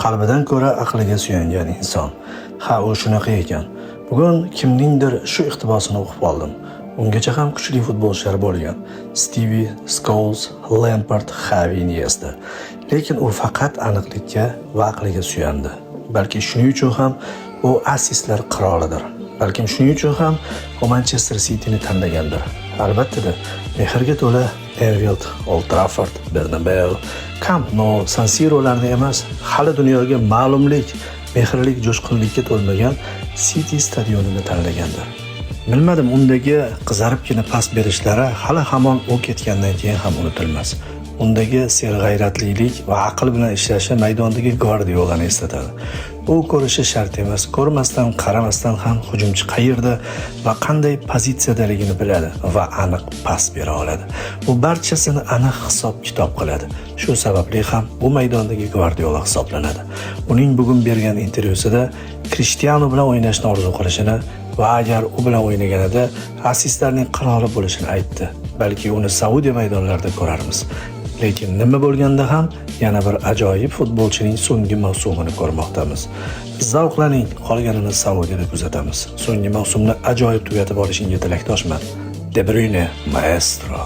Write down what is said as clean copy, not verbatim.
Qalbidan ko'ra aqliga suyangan inson. Ha, u shunaqa ekan. Bugun kimningdir shu iqtibosini o'qib oldim. Ungacha ham kuchli futbolchilar bo'lgan. Stevie, Scholes, Lampard, Xavi, Iniesta. Lekin u faqat aniqlikka va aqliga suyandi. Balki shuning uchun ham u assistlar qirolidir. Balkim shuning uchun ham u Manchester City'ni tanlagandir. Albatta, mehrga to'la Anfield, Old Trafford, Bernabeu, Camp Nou, San Siro'larni emas, hali dunyoga ma'lumlik, mehrlik, jo'shqinlikka to'lmagan City stadionini tanlagandir. Bilmadim, undagi qizaribgina pas berishlari hali hamon u ketgandan keyin ham unutilmas. Undagi serg'ayratlilik va aql bilan ishlashi maydondagi Guardiolani eslatadi. U ko'rishi shart emas, ko'rmasdan, qaramasdan ham hujumchi qayerda va qanday pozitsiyadaligini biladi va aniq pas bera oladi. U barchasini aniq hisob-kitob qiladi. Shu sababli ham u maydondagi Guardiola hisoblanadi. Uning bugun bergan intervyusida Cristiano bilan o'ynashni orzu qilishini va agar u bilan o'ynaganida assistlarning qiroli bo'lishini aytdi. Balki uni Saudiya maydonlarida ko'rarmiz. Lekin nima bo'lganda ham yana bir ajoyib futbolchining so'nggi mavsumini ko'rmoqdamiz. Zavqlaning, qolganini Saudiyada kuzatamiz. So'nggi mavsumni ajoyib tugatib olishingga tilakdoshman. De Bruyne, maestro.